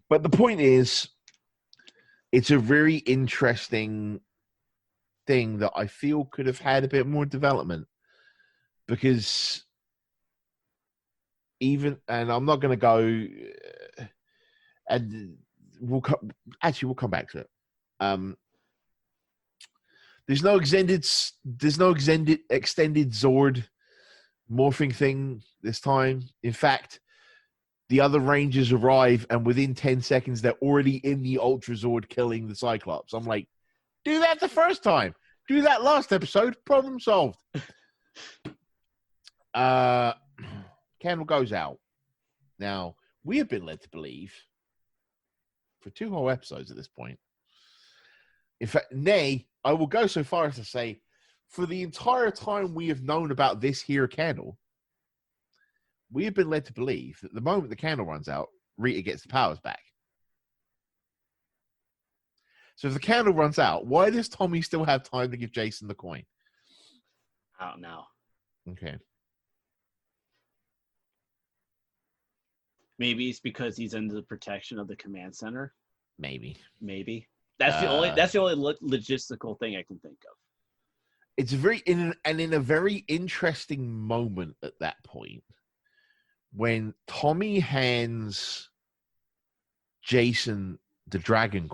the point is, it's a very interesting thing that I feel could have had a bit more development, because even, and I'm not going to go, and we'll come back to it. There's no extended Zord morphing thing this time. In fact, the other Rangers arrive, and within 10 seconds, they're already in the Ultra Zord killing the Cyclops. I'm like, do that the first time. Do that last episode. Problem solved. Candle goes out. Now, we have been led to believe, for 2 whole episodes at this point, in fact, nay, I will go so far as to say, for the entire time we have known about this here candle, we have been led to believe that the moment the candle runs out, Rita gets the powers back. So if the candle runs out, why does Tommy still have time to give Jason the coin?
I don't know.
Okay.
Maybe it's because he's under the protection of the command center.
Maybe.
That's the only logistical thing I can think of.
It's in a very interesting moment at that point, when Tommy hands Jason the dragon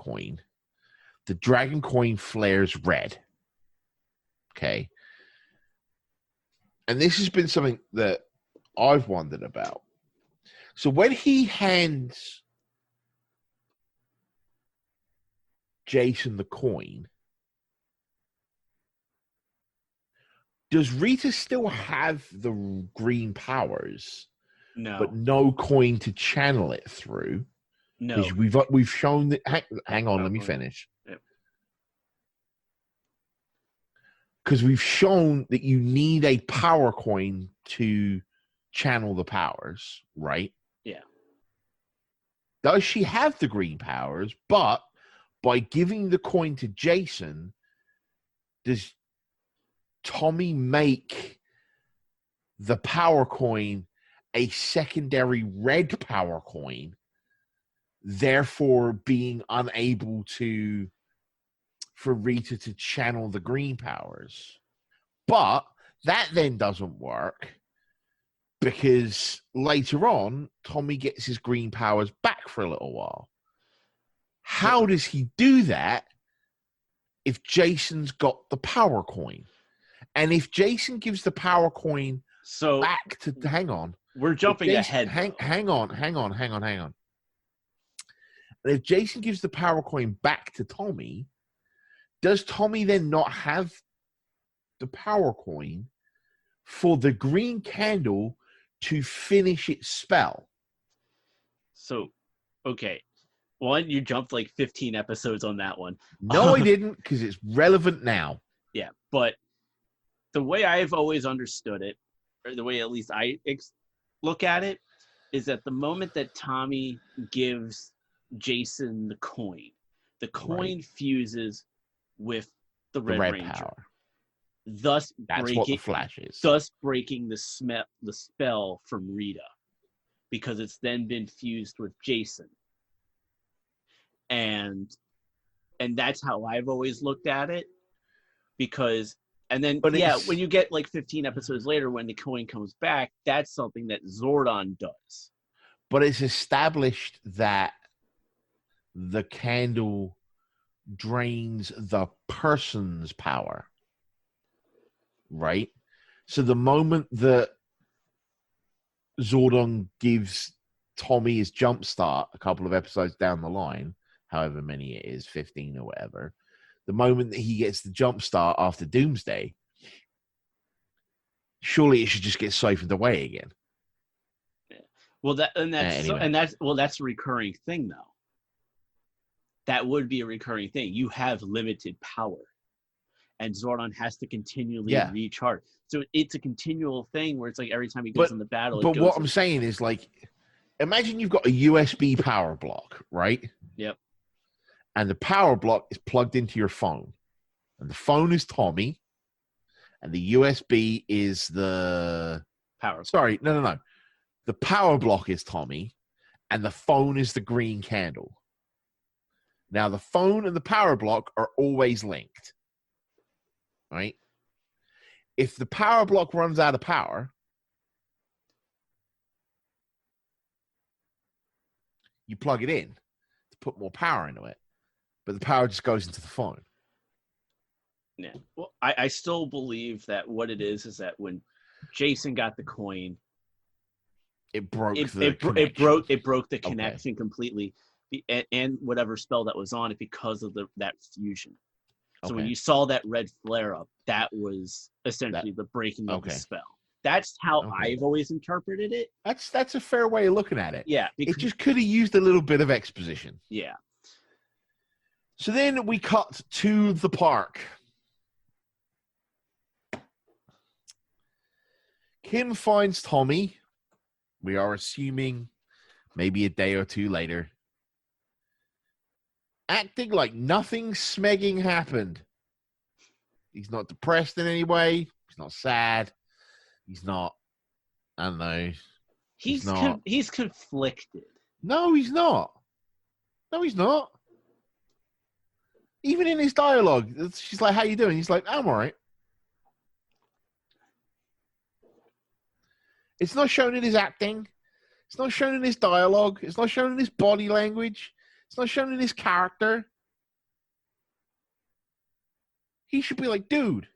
coin flares red. Okay. And this has been something that I've wondered about. So when he hands Jason the coin, does Rita still have the green powers?
No.
But no coin to channel it through?
No.
We've shown that. Hang on, let me finish.
Yep.
Because we've shown that you need a power coin to channel the powers, right?
Yeah.
Does she have the green powers? But by giving the coin to Jason, does Tommy make the power coin a secondary red power coin, therefore being unable for Rita to channel the green powers? But that then doesn't work, because later on, Tommy gets his green powers back for a little while. How does he do that if Jason's got the power coin? And if Jason gives the power coin back to... Hang on.
We're jumping ahead.
Hang on. And if Jason gives the power coin back to Tommy, does Tommy then not have the power coin for the green candle to finish its spell?
So, okay. One, you jumped like 15 episodes on that one.
No, I didn't, because it's relevant now.
Yeah, but the way I've always understood it, or the way at least I look at it, is that the moment that Tommy gives Jason the coin fuses with the Red Ranger.
Power.
Thus
what the Flash is.
Thus breaking the spell from Rita, because it's then been fused with Jason. And that's how I've always looked at it, because... And then, when you get like 15 episodes later, when the coin comes back, that's something that Zordon does.
But it's established that the candle drains the person's power, right? So the moment that Zordon gives Tommy his jump start a couple of episodes down the line, however many it is, 15 or whatever, the moment that he gets the jump start after Doomsday, surely it should just get siphoned away again.
Yeah. Well, that's a recurring thing, though. That would be a recurring thing. You have limited power, and Zordon has to continually recharge. So it's a continual thing where it's like every time he goes into battle.
But what I'm saying is, like, imagine you've got a USB power block, right?
Yep.
And the power block is plugged into your phone. And the phone is Tommy. And the USB is the
power.
Sorry, no. The power block is Tommy. And the phone is the green candle. Now, the phone and the power block are always linked. Right? If the power block runs out of power, you plug it in to put more power into it. But the power just goes into the phone.
Yeah. Well, I still believe that what it is that when Jason got the coin,
it broke
it broke the connection completely, and whatever spell that was on it because of that fusion. So when you saw that red flare up, that was essentially the breaking of the spell. That's how I've always interpreted it.
That's a fair way of looking at it.
Yeah.
It just could have used a little bit of exposition.
Yeah.
So then we cut to the park. Kim finds Tommy. We are assuming maybe a day or two later. Acting like nothing smegging happened. He's not depressed in any way. He's not sad. He's not, I don't know.
He's conflicted.
No, he's not. No, he's not. Even in his dialogue, she's like, how you doing? He's like, I'm all right. It's not shown in his acting. It's not shown in his dialogue. It's not shown in his body language. It's not shown in his character. He should be like, dude,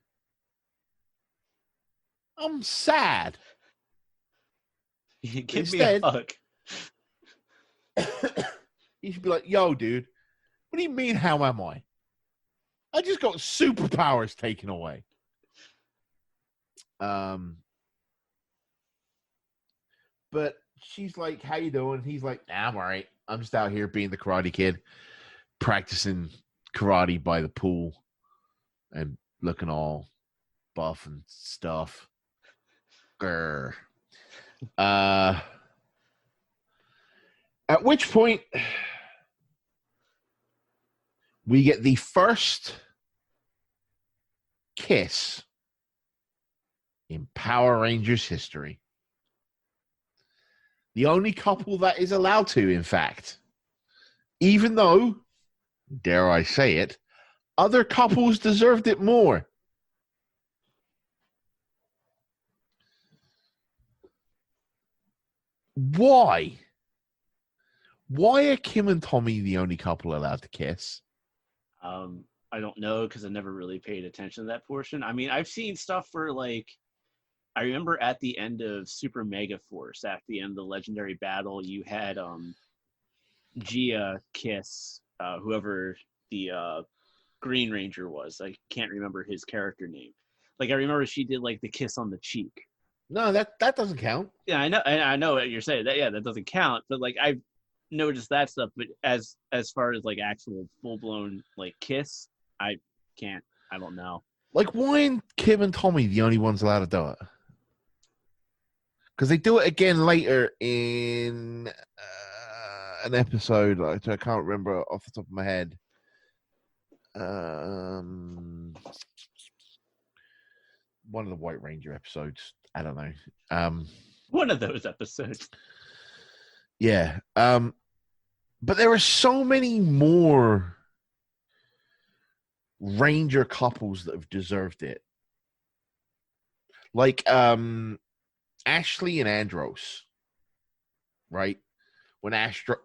I'm sad.
Give me a hug.
He should be like, yo, dude, what do you mean, how am I? I just got superpowers taken away. But she's like, how you doing? He's like, I'm all right. I'm just out here being the Karate Kid, practicing karate by the pool and looking all buff and stuff. Grr. At which point we get the first kiss in Power Rangers history. The only couple that is allowed to, in fact. Even though, dare I say it, other couples deserved it more. Why? Why are Kim and Tommy the only couple allowed to kiss?
I don't know because I never really paid attention to that portion. I mean, I've seen stuff for like, I remember at the end of Super Mega Force, at the end of the legendary battle, you had Gia kiss whoever the Green Ranger was. I can't remember his character name. Like I remember she did like the kiss on the cheek.
No, that doesn't count.
Yeah, I know what you're saying. That doesn't count. But like I've noticed that stuff. But as far as like actual full blown like kiss, I don't know.
Like why are Kim and Tommy the only ones allowed to do it? Because they do it again later in an episode. I can't remember off the top of my head. One of the White Ranger episodes. I don't know.
One of those episodes.
Yeah. But there are so many more Ranger couples that have deserved it. Like Ashley and Andros, right? When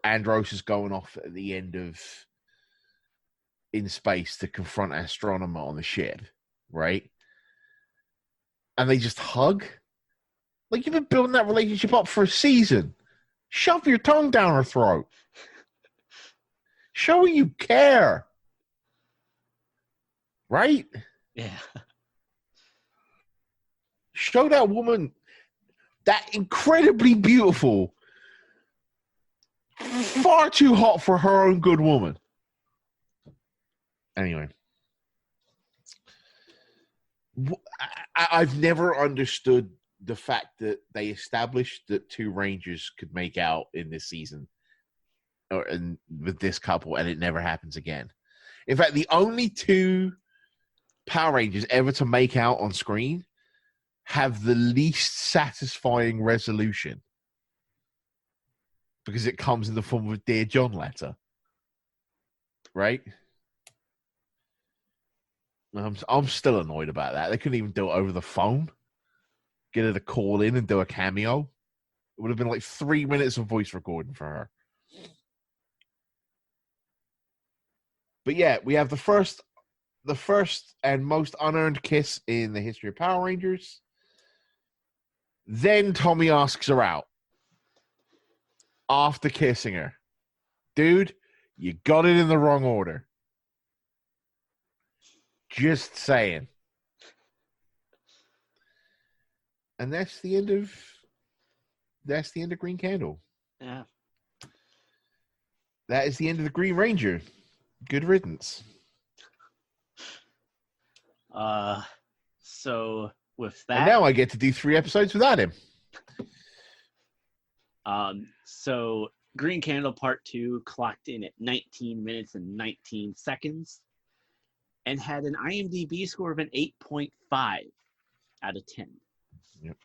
Andros is going off at the end of In Space to confront Astronomer on the ship, right? And they just hug. Like, you've been building that relationship up for a season. Shove your tongue down her throat. Show you care. Right?
Yeah.
Show that woman, that incredibly beautiful, far too hot for her own good woman. Anyway. I've never understood the fact that they established that two Rangers could make out in this season, and with this couple, and it never happens again. In fact, the only two Power Rangers ever to make out on screen have the least satisfying resolution because it comes in the form of a Dear John letter, right? I'm still annoyed about that. They couldn't even do it over the phone. Get her to call in and do a cameo. It would have been like 3 minutes of voice recording for her. But yeah, we have the first and most unearned kiss in the history of Power Rangers. Then Tommy asks her out after kissing her. Dude, you got it in the wrong order. Just saying. And that's the end of Green Candle.
Yeah.
That is the end of the Green Ranger. Good riddance.
So with that,
and now I get to do 3 episodes without him.
So Green Candle Part 2 clocked in at 19 minutes and 19 seconds and had an IMDb score of an 8.5 out of 10.
Yep.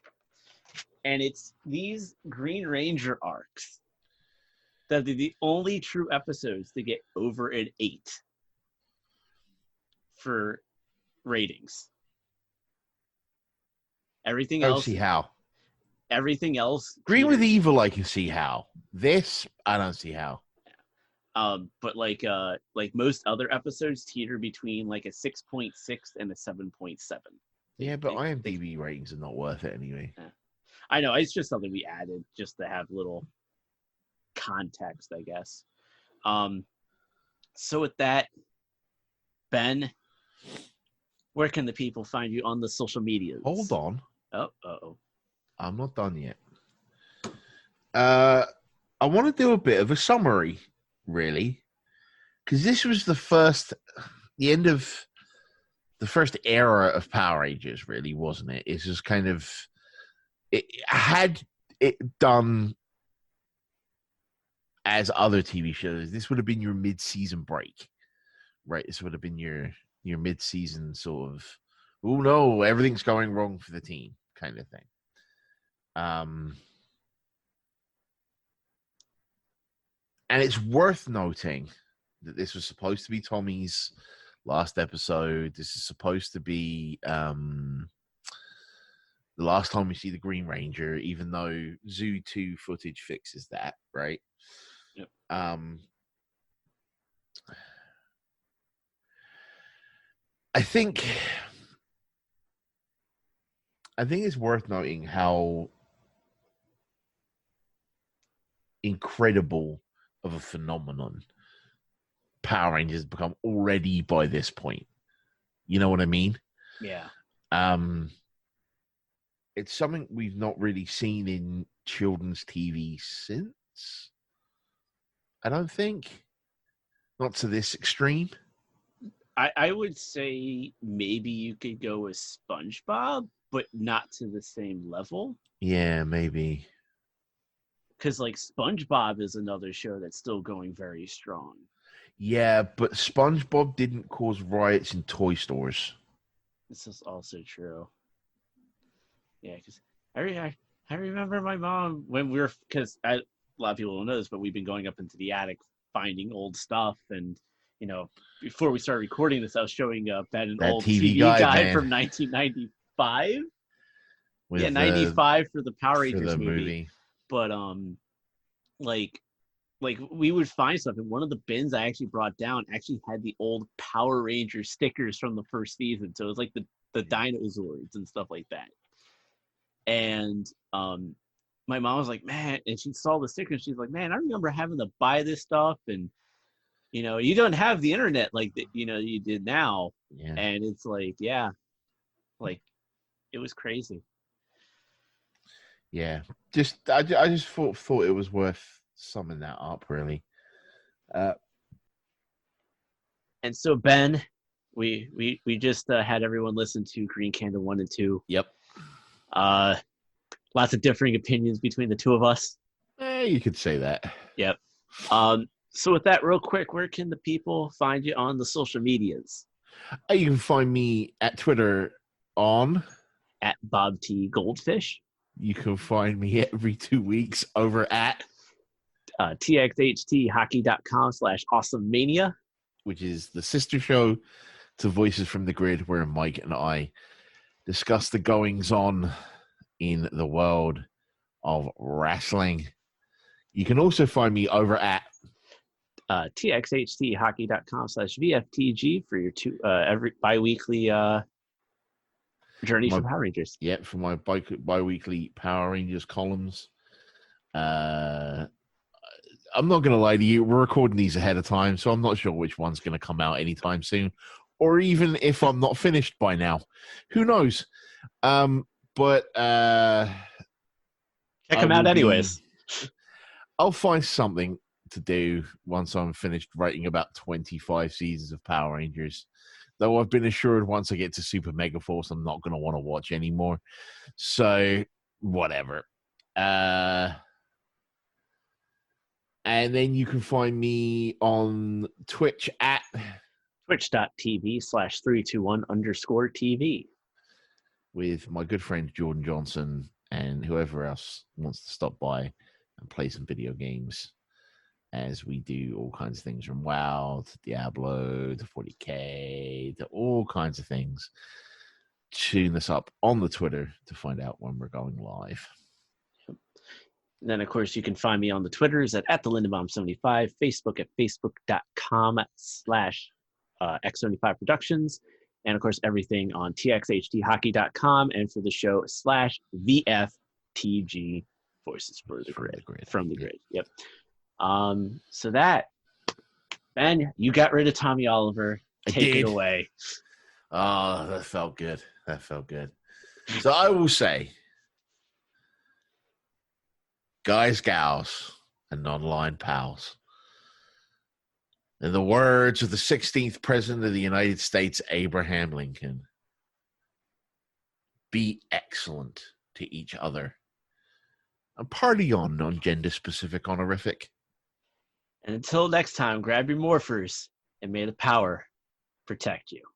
And it's these Green Ranger arcs that are the only true episodes to get over an 8 for ratings. Everything else.
I don't see how.
Everything else.
Green with Evil, I can see how. This, I don't see how.
But like most other episodes teeter between like a 6.6 and a 7.7.
Yeah, but IMDb ratings are not worth it anyway.
Yeah. I know, it's just something we added just to have little context, I guess. So with that, Ben, where can the people find you on the social medias?
Hold on.
Oh.
I'm not done yet. I want to do a bit of a summary, really, because this was the end of the first era of Power Rangers, really, wasn't it? It's just kind of, it had it done as other TV shows. This would have been your mid-season break, right? This would have been your mid-season sort of, oh no, everything's going wrong for the team kind of thing. And it's worth noting that this was supposed to be Tommy's last episode. This is supposed to be the last time we see the Green Ranger, even though Zoo 2 footage fixes that, right?
Yep.
I think it's worth noting how incredible of a phenomenon Power Rangers become already by this point. You know what I mean?
Yeah.
It's something we've not really seen in children's TV since. I don't think. Not to this extreme.
I would say maybe you could go with SpongeBob, but not to the same level.
Yeah, maybe.
Because like SpongeBob is another show that's still going very strong.
Yeah, but SpongeBob didn't cause riots in toy stores.
This is also true. Yeah, because I remember my mom when we were, because a lot of people don't know this, but we've been going up into the attic finding old stuff, and before we started recording this, I was showing Ben an old TV guide from 1995. With 95 for the Power Rangers movie. But like we would find stuff, and one of the bins I actually brought down actually had the old Power Ranger stickers from the first season. So it was like the Dinosaurs and stuff like that. And my mom was like, man, and she saw the sticker and she's like, man, I remember having to buy this stuff, and you don't have the internet like that, you did now.
Yeah.
And it's like, yeah, like it was crazy.
Yeah, I just thought it was worth summing that up, really.
And so, Ben, We just had everyone listen to Green Candle 1 and 2.
Yep.
Lots of differing opinions between the two of us.
You could say that.
Yep. So with that, real quick, where can the people find you on the social medias?
You can find me at Twitter on
at Bob T Goldfish.
You can find me every 2 weeks over at
txhthockey.com/awesomemania,
which is the sister show to Voices from the Grid, where Mike and I discuss the goings on in the world of wrestling. You can also find me over at
txhthockey.com/VFTG for your every bi-weekly journey from Power Rangers.
Yeah, for my bi-weekly Power Rangers columns. I'm not going to lie to you. We're recording these ahead of time, so I'm not sure which one's going to come out anytime soon, or even if I'm not finished by now. Who knows? But check
them out anyways.
I'll find something to do once I'm finished writing about 25 seasons of Power Rangers. Though I've been assured once I get to Super Mega Force, I'm not going to want to watch anymore. So, whatever. And then you can find me on Twitch at
twitch.tv/321_TV
with my good friend Jordan Johnson and whoever else wants to stop by and play some video games, as we do all kinds of things from WoW to Diablo to 40K to all kinds of things. Tune us up on the Twitter to find out when we're going live.
And then, of course, you can find me on the Twitters at the Lindenbaum75, Facebook at facebook.com/X75 Productions, and, of course, everything on txhthockey.com and for the show /VFTG Voices for the Grid. From the Grid. Yep. So that, Ben, you got rid of Tommy Oliver. Take it away.
Oh, that felt good. So I will say, guys, gals, and online pals, in the words of the 16th President of the United States, Abraham Lincoln, be excellent to each other and party on non-gender-specific honorific.
And until next time, grab your morphers and may the power protect you.